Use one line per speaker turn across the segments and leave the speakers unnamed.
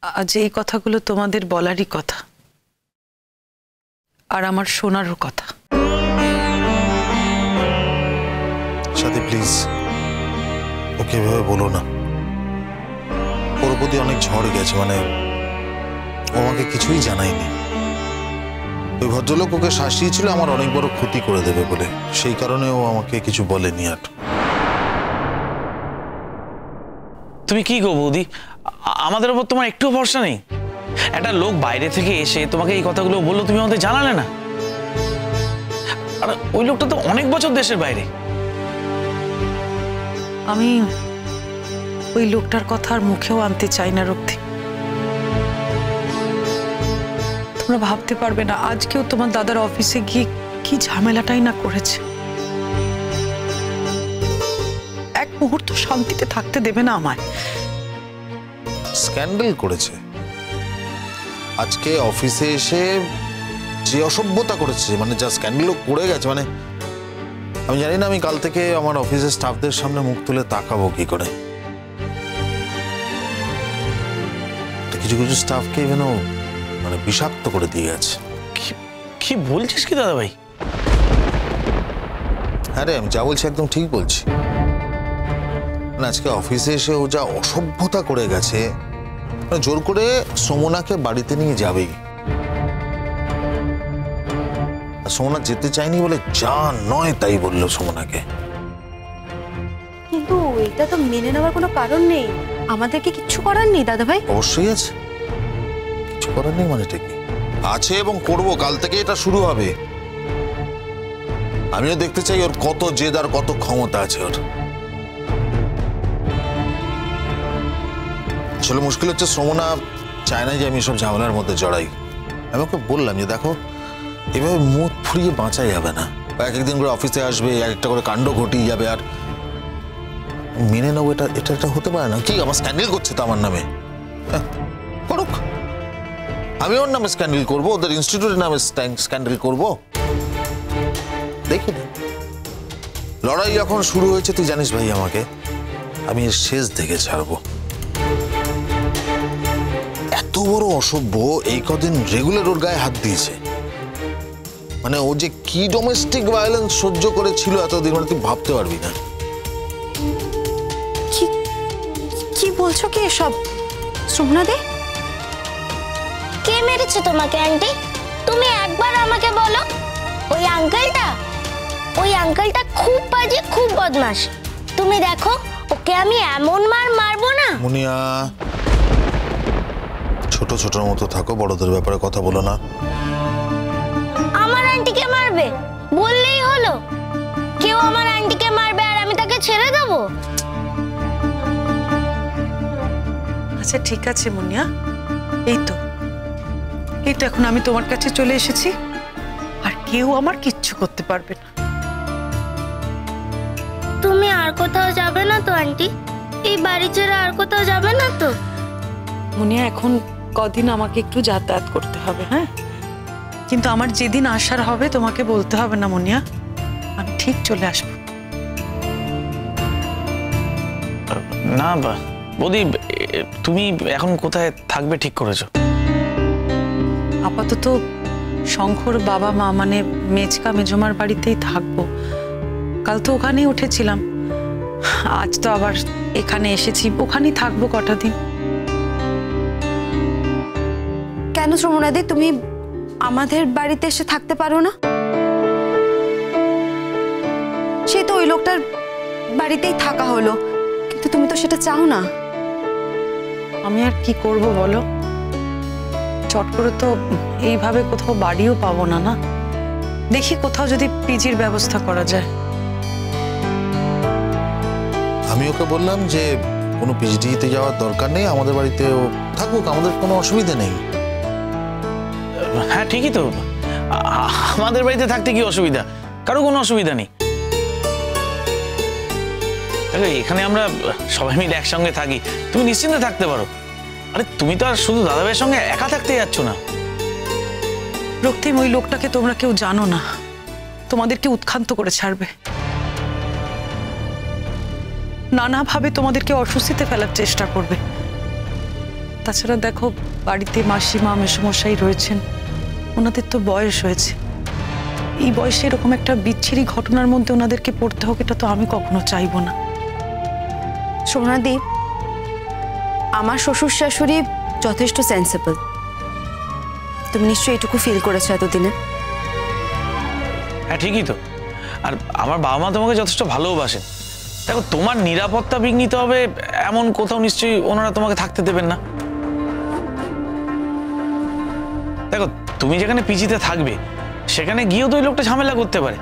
আজ এই কথাগুলো তোমাদের বলারই কথা, আর আমার শোনারও কথা।
সাথী প্লিজ ওকে এভাবে বলো না। ওর প্রতি অনেক ঝড় গেছে, মানে ও আমাকে কিছুই জানায়নি। ওই ভদ্রলোক ওকে শাসিয়েছিল আমার অনেক বড় ক্ষতি করে দেবে বলে, সেই কারণে ও আমাকে কিছু বলেনি। আর
তুমি কি গো বৌদি, আমাদের উপর তোমার একটু ভরসা নেই? একটা লোক বাইরে থেকে এসে তোমাকে এই কথাগুলো বললো, তুমি আমাদের জানালে না? আর ওই লোকটা তো অনেক বছর দেশের বাইরে।
আমি ওই লোকটার কথা আর মুখেও আনতে চাই না রক্তি। তোমরা ভাবতে পারবে না আজকেও তোমার দাদার অফিসে গিয়ে কি ঝামেলাটাই না করেছে। এক মুহূর্ত শান্তিতে থাকতে দেবে না আমায়।
স্ক্যান্ডাল করেছে আজকে অফিসে এসে, যে অসভ্যতা করেছে, মানে যা স্ক্যান্ডাল করে গেছে, মানে আমি জানি না আমি কাল থেকে আমার অফিসের স্টাফদের সামনে মুখ তুলে তাকাবো কি করে। কিছু কিছু স্টাফকে ইভেন মানে বিষাক্ত করে দিয়ে গেছে।
কি বলছিস কি দাদা ভাই?
আরে আমি যা বলছি একদম ঠিক বলছি। আজকে অফিসে এসে ও যা অসভ্যতা করে গেছে, জোর করে সোমনাকে বাড়িতে নিয়ে যাবেই। সোমনা যেতে চায়নি বলে যা নয় তাই বললো সোমনাকে।
কিন্তু এটা তো মেনে নেওয়ার কোনো কারণ নেই। আমাদেরকে কিচ্ছু করার নেই দাদা ভাই।
অবশ্যই আছে, কিছু করার নেই মানে কি আছে, এবং করবো। কাল থেকে এটা শুরু হবে। আমিও দেখতে চাই ওর কত জেদ আর কত ক্ষমতা আছে ওর। আসলে মুশকিল হচ্ছে সোমনা চায় না যে আমি সব ঝামেলার মধ্যে জড়াই। আমি ওকে বললাম যে দেখো, এভাবে মুখ ফুরিয়ে বাঁচা যাবে না। এক একদিন করে অফিসে আসবে, এক একটা করে কাণ্ড ঘটিয়ে যাবে, আর মেনে নেবো এটা এটা এটা হতে পারে না। কি আমার স্ক্যান্ডেল করছে তো আমার নামে, করুক। আমি ওর নামে স্ক্যান্ডেল করবো, ওদের ইনস্টিটিউটের নামে স্ক্যান্ডেল করবো। দেখি লড়াই যখন শুরু হয়েছে, তুই জানিস ভাই আমাকে, আমি এর শেষ দেখে ছাড়বো। এত বড় অসভ্য এই কদিন রেগুলার ওর গায়ে হাত দিয়েছে। মানে ও যে কি ডোমেস্টিক ভায়োলেন্স সহ্য করেছিল এতদিন, মানে তুই ভাবতে পারবি না।
কি বলছো কি এসব সোমনা দে?
কে মেরেছে তোমাকে আন্টি? তুমি একবার আমাকে বলো। ওই আঙ্কেলটা খুব বাজে, খুব বদমাশ। তুমি দেখো ওকে আমি এমন মারবো না।
মুনিয়া, ছোট ছোটর মতো থাকো, বড়দের ব্যাপারে কথা বলো না।
আমার আন্টিকে মারবে বললেই হলো? কেউ আমার আন্টিকে মারবে আর আমি তাকে ছেড়ে দেবো?
আচ্ছা ঠিক আছে মুনিয়া, এই তো এখন আমি তোমার কাছে চলে এসেছি, আর কেউ আমার কিচ্ছু করতে পারবে না।
তুমি আর কোথাও যাবে না তো আন্টি? এই বাড়ি ছেড়ে আর কোথাও যাবে না তো?
মুনিয়া, এখন কদিন আমাকে একটু যাতায়াত করতে হবে, হ্যাঁ, কিন্তু আমার যেদিন আসার হবে তোমাকে বলতে হবে না মুনিয়া, আমি ঠিক চলে আসবো।
না বৌদি, তুমি এখন কোথায় থাকবে ঠিক করেছো?
আপাতত শঙ্কর বাবা মা মানে মেজকা মেজমার বাড়িতেই থাকবো। কাল তো ওখানেই উঠেছিলাম, আজ তো আবার এখানে এসেছি, ওখানেই থাকবো কটা দিন।
কেন সোমনাদি, তুমি আমাদের বাড়িতে এসে থাকতে পারো না? সে তো ওই লোকটার বাড়িতেই থাকা হলো, কিন্তু তুমি তো সেটা চাও না।
আমি আর কি করব বলো, চট করে তো এইভাবে কোথাও বাড়িও পাবো না। না, দেখি কোথাও যদি পিজির ব্যবস্থা করা যায়।
আমি ওকে বললাম যে কোনো পিজিতে যাওয়ার দরকার নেই, আমাদের বাড়িতে থাকুক, আমাদের কোনো অসুবিধা নেই।
হ্যাঁ ঠিকই তো, আমাদের বাড়িতে থাকতে কি অসুবিধা? কারো কোনো অসুবিধা নেই। এখানে আমরা সবাই মিলে একসঙ্গে থাকি, তুমি নিশ্চিন্তে থাকতে পারো। আরে তুমি তো আর শুধু দাদাভাইয়ের সঙ্গে একা থাকতে যাচ্ছ না।
রক্তিম, ওই লোকটাকে তোমরা কেউ জানো না, তোমাদেরকে উৎখান্ত করে ছাড়বে, নানাভাবে তোমাদেরকে অস্বস্তিতে ফেলার চেষ্টা করবে। তাছাড়া দেখো বাড়িতে মাসিমা মেসোমশাই রয়েছেন, ওনাদের তো বয়স হয়েছে। এই বয়সে এরকম একটা বিচ্ছিরি ঘটনার মধ্যে ওনাদেরকে পড়তে হোক, এটা তো আমি কখনো চাইবো না।
সোনাদি, আমার শ্বশুর শাশুড়ি যথেষ্ট সেন্সিবল। তুমি নিশ্চয়ই এটুকু ফিল করেছো এতদিনে।
হ্যাঁ ঠিকই তো। আর আমার বাবা মা তোমাকে যথেষ্ট ভালোবাসেন। দেখো, তোমার নিরাপত্তা বিঘ্নিত হবে এমন কোথাও নিশ্চয়ই ওনারা তোমাকে থাকতে দেবেন না। দেখো, তুমি যেখানে পিজিতে থাকবে সেখানে গিয়েও তো ওই লোকটা ঝামেলা করতে পারে।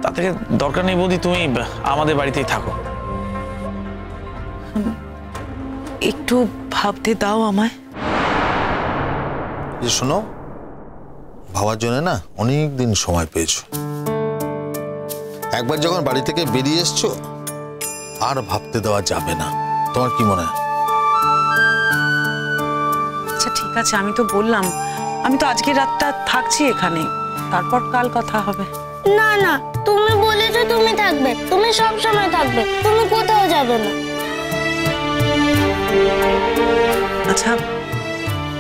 তা থেকে দরকার নেই বৌদি, তুমি আমাদের বাড়িতেই থাকো।
একটু ভাবতে দাও আমায়।
যে শোনো, ভাবার জন্য না অনেক দিন সময় পেয়েছো। একবার যখন বাড়ি থেকে বেরিয়ে এসছো আর ভাবতে দেওয়া যাবে না। তোমার কি মনে হয়?
আচ্ছা ঠিক আছে, আমি তো বললাম, আমি তো আজকের রাতটা থাকছি এখানে, তারপর কাল কথা হবে।
না না, তুমি বলেছো তুমি থাকবে, তুমি সব সময় থাকবে, তুমি কোথাও যাবে না।
আচ্ছা,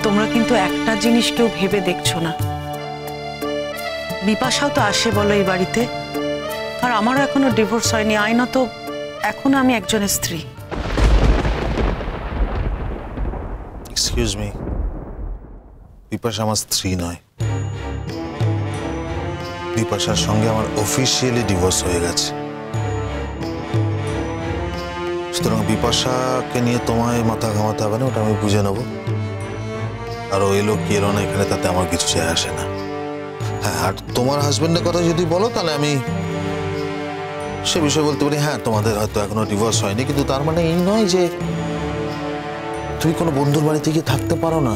তোমরা কিন্তু একটা জিনিস কেউ ভেবে দেখছো না, বিপাশাও তো আসে বলো এই বাড়িতে, আর আমারও এখনো ডিভোর্স হয়নি। আইনত এখনো আমি একজনের স্ত্রী।
এক্সকিউজ মি, বিপাশা আমার স্ত্রী নয়। বিপাশার সঙ্গে আমার অফিসিয়ালি ডিভোর্স হয়ে গেছে। সুতরাং বিপাশাকে নিয়ে তোমায় মাথা ঘামাতে হবে না, ওটা আমি বুঝে নেবো। আর ও এলো কি এলো না এখানে, তাতে আমার কিছু যায় আসে না। হ্যাঁ, আর তোমার হাজবেন্ডের কথা যদি বলো তাহলে আমি সে বিষয়ে বলতে পারি, হ্যাঁ তোমাদের হয়তো এখনো ডিভোর্স হয়নি, কিন্তু তার মানে এই নয় যে তুমি কোনো বন্ধুর বাড়িতে গিয়ে থাকতে পারো না।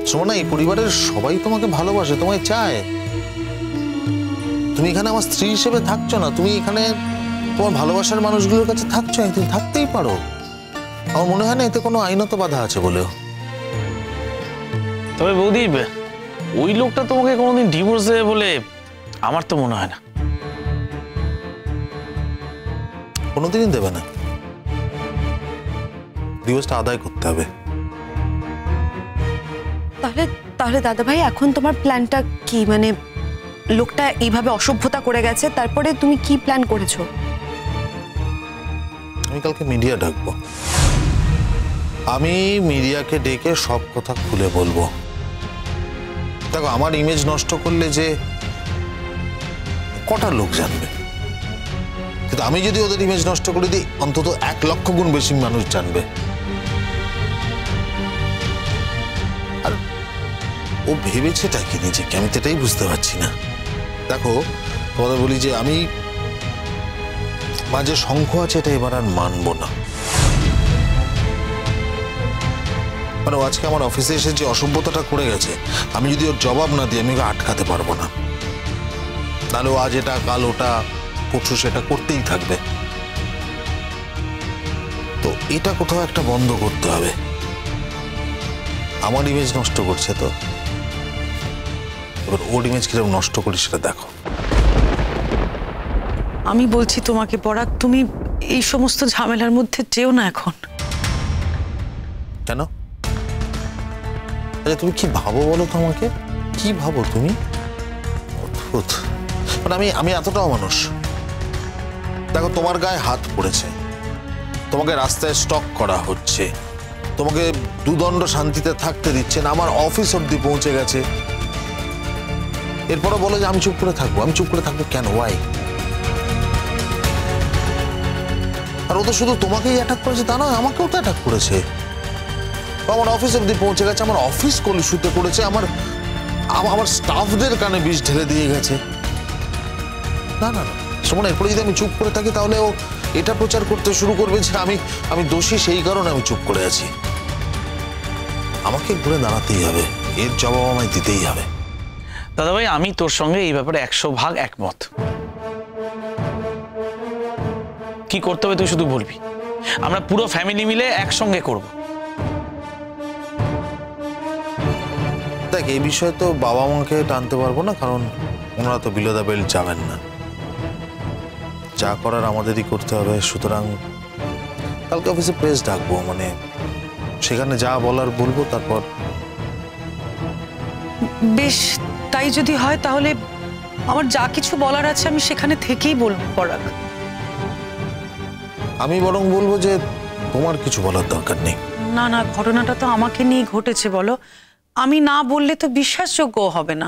শোনো না, এই পরিবারের সবাই তোমাকে ভালোবাসে, তোমায় চায়। তুমি এখানে আমার স্ত্রী হিসেবে থাকছো না, তুমি এখানে তোমার ভালোবাসার মানুষগুলোর কাছে থাকছো, একদিন থাকতেই পারো। আমার মনে হয় না এতে কোনো আইনত বাধা আছে বলেও।
তবে বৌদি, ওই লোকটা তোমাকে কোনোদিন ডিভোর্স দেবে বলে আমার তো মনে হয় না।
কোনোদিনই দেবে না, ডিভোর্সটা আদায় করতে হবে।
তাহলে তাহলে দাদা ভাই, এখন তোমার প্ল্যানটা কি? মানে লোকটা এইভাবে অসভ্যতা করে গেছে, তারপরে তুমি কি প্ল্যান করেছো?
আমি কালকে মিডিয়া ডাকবো, আমি মিডিয়াকে ডেকে সব কথা খুলে বলবো। দেখো, আমার ইমেজ নষ্ট করলে যে কটা লোক জানবে, কিন্তু আমি যদি ওদের ইমেজ নষ্ট করে দিই অন্তত 1 লক্ষ গুণ বেশি মানুষ জানবে। আর ও ভেবেছেটা কি নিজেকে, আমি তো এটাই বুঝতে পারছি না। দেখো, তোমাদের বলি যে আমি মাঝে শঙ্খ আছে, এটা এবার আর মানবো না। মানে আজকে আমার অফিসে এসে যে অসভ্যতাটা করে গেছে, আমি যদি ওর জবাব না দিই আমি ওকে আটকাতে পারবো না। তাহলে ও আজ এটা কাল ওটা পরশু সেটা করতেই থাকবে। তো এটা কোথাও একটা বন্ধ করতে হবে। আমার ইমেজ নষ্ট করছে, তো এবার ওর ইমেজ কিরকম নষ্ট করি সেটা দেখো।
আমি বলছি তোমাকে পরাগ, তুমি এই সমস্ত ঝামেলার মধ্যে যেও না এখন।
কেন? আচ্ছা, তুমি কি ভাবো বলো তো আমাকে, কি ভাবো তুমি? অদ্ভুত। মানে আমি এতটাও মানুষ। দেখো, তোমার গায়ে হাত পড়েছে, তোমাকে রাস্তায় স্টক করা হচ্ছে, তোমাকে দুদণ্ড শান্তিতে থাকতে দিচ্ছে না, আমার অফিস অব্দি পৌঁছে গেছে। এরপরও বলো যে আমি চুপ করে থাকবো। আমি চুপ করে থাকবো কেন? ওয়াই? আর ও তো শুধু তোমাকেই অ্যাটাক করেছে তা নয়, আমাকেও তো অ্যাটাক করেছে। আমার অফিস অব্দি পৌঁছে গেছে, আমার অফিস কলুষিত করেছে, আমার স্টাফদের কানে বিষ ঢেলে দিয়ে গেছে। না না না, শোনো, এরপরে যদি আমি চুপ করে থাকি তাহলে ও এটা প্রচার করতে শুরু করবে যে আমি দোষী, সেই কারণে আমি চুপ করে আছি। আমাকে ঘুরে দাঁড়াতেই হবে, এর জবাব আমায় দিতেই হবে।
দাদা ভাই, আমি তোর সঙ্গে এই ব্যাপারে 100% একমত। কি করতে হবে তুই শুধু বলবি, আমরা পুরো ফ্যামিলি মিলে একসঙ্গে করব।
দেখ, এই বিষয়ে তো বাবা মাকে টানতে পারবো না, কারণ ওনারা তো বিলো দ্য বেল্ট যাবেন না। যা করার আমাদেরই করতে হবে। সুতরাং কালকে অফিসে প্রেস ডাকবো, মানে সেখানে যা বলার বলবো। তারপর
বেশ, তাই যদি হয় তাহলে আমার যা কিছু বলার আছে আমি সেখানে থেকেই বলবো পরাগ।
আমি বরং বলবো যে তোমার কিছু বলার দরকার নেই।
না না, ঘটনাটা তো আমাকে নিয়ে ঘটেছে, বলো। আমি না বললে তো বিশ্বাসযোগ্য হবে না।